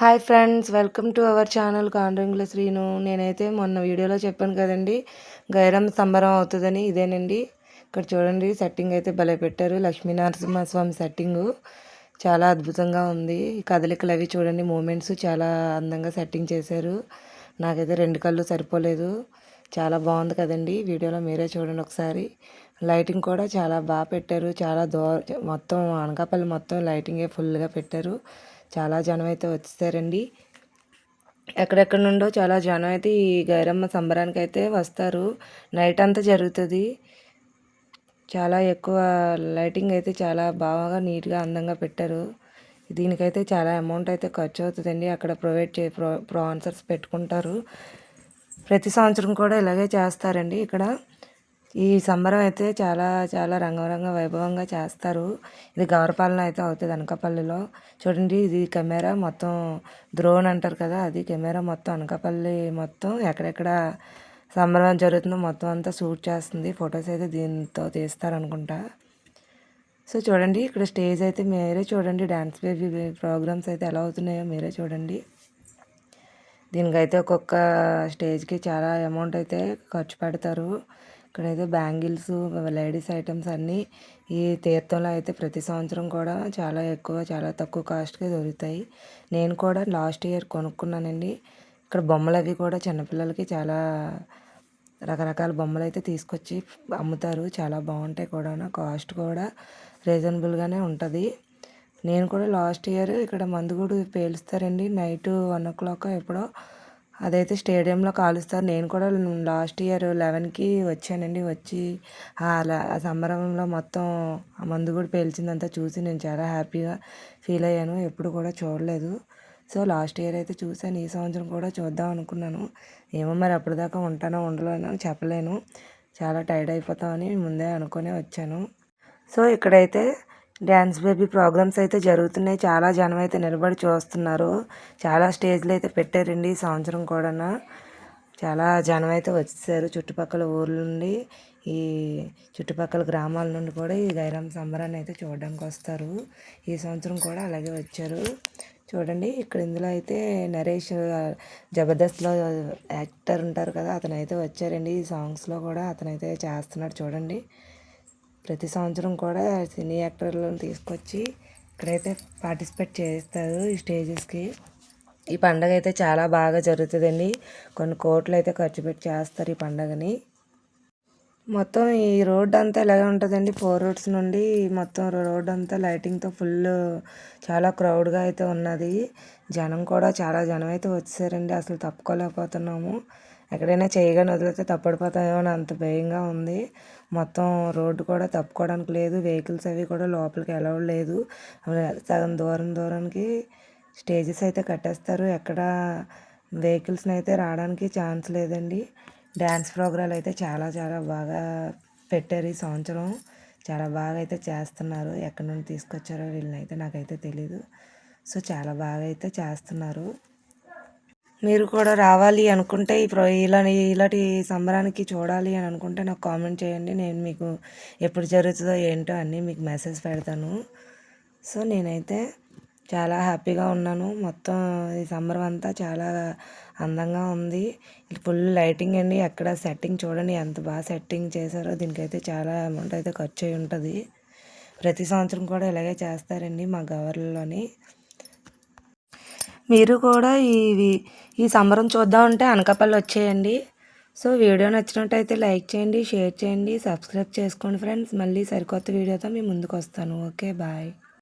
Hi friends, welcome to our channel Kandringla Srinu. నేనైతే మొన్న వీడియోలో చెప్పాను కదండి, గైరమ్మ సంబరం అవుతుందని. ఇదేనండి, ఇక్కడ చూడండి సెట్టింగ్ అయితే భలే పెట్టారు. లక్ష్మీనరసింహస్వామి సెట్టింగు చాలా అద్భుతంగా ఉంది. కదలికలు అవి చూడండి, మూమెంట్స్ చాలా అందంగా సెట్టింగ్ చేశారు. నాకైతే రెండు కళ్ళు సరిపోలేదు, చాలా బాగుంది కదండి. వీడియోలో మీరే చూడండి ఒకసారి. లైటింగ్ కూడా చాలా బాగా పెట్టారు. చాలా మొత్తం అనకాపల్లి మొత్తం లైటింగే ఫుల్గా పెట్టారు. చాలా జనం అయితే వచ్చేసారండి. ఎక్కడెక్కడి నుండో చాలా జనం అయితే ఈ గైరమ్మ సంబరానికి అయితే వస్తారు. నైట్ అంతా జరుగుతుంది. చాలా ఎక్కువ లైటింగ్ అయితే చాలా బాగా నీట్గా అందంగా పెట్టారు. దీనికైతే చాలా అమౌంట్ అయితే ఖర్చు అవుతుందండి. అక్కడ స్పాన్సర్స్ పెట్టుకుంటారు. ప్రతి సంవత్సరం కూడా ఇలాగే చేస్తారండి. ఇక్కడ ఈ సంబరం అయితే చాలా చాలా రంగరంగ వైభవంగా చేస్తారు. ఇది గవరపాలెం అయితే అవుతుంది అనకాపల్లిలో. చూడండి, ఇది కెమెరా మొత్తం డ్రోన్ అంటారు కదా, అది కెమెరా మొత్తం అనకాపల్లి మొత్తం ఎక్కడెక్కడ సంబరం జరుగుతుందో మొత్తం అంతా షూట్ చేస్తుంది. ఫొటోస్ అయితే దీంతో తీస్తారనుకుంటా. సో చూడండి, ఇక్కడ స్టేజ్ అయితే మీరే చూడండి. డ్యాన్స్ బేబీ ప్రోగ్రామ్స్ అయితే ఎలా అవుతున్నాయో మీరే చూడండి. దీనికైతే ఒక్కొక్క స్టేజ్కి చాలా అమౌంట్ అయితే ఖర్చు పెడతారు. ఇక్కడైతే బ్యాంగిల్స్, లేడీస్ ఐటమ్స్ అన్నీ ఈ తీర్థంలో అయితే ప్రతి సంవత్సరం కూడా చాలా ఎక్కువ, చాలా తక్కువ కాస్ట్కి దొరుకుతాయి. నేను కూడా లాస్ట్ ఇయర్ కొనుక్కున్నానండి. ఇక్కడ బొమ్మలు అవి కూడా చిన్నపిల్లలకి చాలా రకరకాల బొమ్మలు అయితే తీసుకొచ్చి అమ్ముతారు. చాలా బాగుంటాయి కూడా, కాస్ట్ కూడా రీజనబుల్గానే ఉంటుంది. నేను కూడా లాస్ట్ ఇయర్ ఇక్కడ మందుగుడు పేలుస్తారండి, నైట్ 1 o'clock ఎప్పుడో. అదైతే స్టేడియంలో కాలుస్తారు. నేను కూడా లాస్ట్ ఇయర్ 11కి వచ్చానండి. వచ్చి ఆ సంబరంలో మొత్తం ఆ మందుగుడు పేల్చిందంతా చూసి నేను చాలా హ్యాపీగా ఫీల్ అయ్యాను. ఎప్పుడు కూడా చూడలేదు. సో లాస్ట్ ఇయర్ అయితే చూశాను. ఈ సంవత్సరం కూడా చూద్దాం అనుకున్నాను. ఏమో మరి అప్పటిదాకా ఉంటానో ఉండలేనో చెప్పలేను. చాలా టైర్డ్ అయిపోతామని ముందే అనుకునే వచ్చాను. సో ఇక్కడైతే డ్యాన్స్ బేబీ ప్రోగ్రామ్స్ అయితే జరుగుతున్నాయి. చాలా జనం అయితే నిలబడి చూస్తున్నారు. చాలా స్టేజ్లు అయితే పెట్టారండి ఈ సంవత్సరం కూడా. చాలా జనం అయితే వచ్చేసారు. చుట్టుపక్కల ఊర్ల నుండి, ఈ చుట్టుపక్కల గ్రామాల నుండి కూడా ఈ గైరమ్మ సంబరాన్ని అయితే చూడడానికి వస్తారు. ఈ సంవత్సరం కూడా అలాగే వచ్చారు. చూడండి, ఇక్కడ ఇందులో అయితే నరేష్ జబర్దస్త్లో యాక్టర్ ఉంటారు కదా, అతను అయితే వచ్చారండి. ఈ సాంగ్స్లో కూడా అతనైతే చేస్తున్నాడు చూడండి. ప్రతి సంవత్సరం కూడా సినీ యాక్టర్లను తీసుకొచ్చి ఇక్కడైతే పార్టిసిపేట్ చేస్తారు ఈ స్టేజెస్కి. ఈ పండగ అయితే చాలా బాగా జరుగుతుందండి. కొన్ని కోట్లు అయితే ఖర్చు పెట్టి చేస్తారు ఈ పండగని. మొత్తం ఈ రోడ్ అంతా ఇలాగే ఉంటుందండి. 4 roads నుండి మొత్తం రోడ్ అంతా లైటింగ్తో ఫుల్ చాలా క్రౌడ్గా అయితే ఉన్నది. జనం కూడా చాలా జనం అయితే వచ్చేసారండి. అసలు తప్పుకోలేకపోతున్నాము. ఎక్కడైనా చేయగానే వదిలితే తప్పడిపోతామేమో అని అంత భయంగా ఉంది. మొత్తం రోడ్డు కూడా తప్పుకోవడానికి లేదు. వెహికల్స్ అవి కూడా లోపలికి అలౌడ్ లేదు. సగం దూరానికి స్టేజెస్ అయితే కట్టేస్తారు. ఎక్కడ వెహికల్స్ని అయితే రావడానికి ఛాన్స్ లేదండి. డ్యాన్స్ ప్రోగ్రాలు అయితే చాలా చాలా బాగా పెట్టారు ఈ సంవత్సరం. చాలా బాగా అయితే చేస్తున్నారు. ఎక్కడి నుండి తీసుకొచ్చారో వీళ్ళనైతే నాకైతే తెలీదు. సో చాలా బాగా అయితే చేస్తున్నారు. మీరు కూడా రావాలి అనుకుంటే ఇలాంటి సంబరానికి చూడాలి అని అనుకుంటే నాకు కామెంట్ చేయండి. నేను మీకు ఎప్పుడు జరుగుతుందో ఏంటో అన్నీ మీకు మెసేజ్ పెడతాను. సో నేనైతే చాలా హ్యాపీగా ఉన్నాను. మొత్తం ఈ సంబరం అంతా చాలా అందంగా ఉంది. ఫుల్ లైటింగ్ అండి. అక్కడ సెట్టింగ్ చూడండి ఎంత బాగా సెట్టింగ్ చేశారో. దీనికైతే చాలా అమౌంట్ అయితే ఖర్చు అయి ఉంటుంది. ప్రతి సంవత్సరం కూడా ఇలాగే చేస్తారండి మా గవర్నలోని. మీరు కూడా ఈ సంబరం చూద్దామంటే అనకాపల్లి వచ్చేయండి. సో వీడియో నచ్చినట్టయితే లైక్ చేయండి, షేర్ చేయండి, సబ్స్క్రైబ్ చేసుకోండి ఫ్రెండ్స్. మళ్ళీ సరికొత్త వీడియోతో మీ ముందుకు వస్తాను. Okay, bye.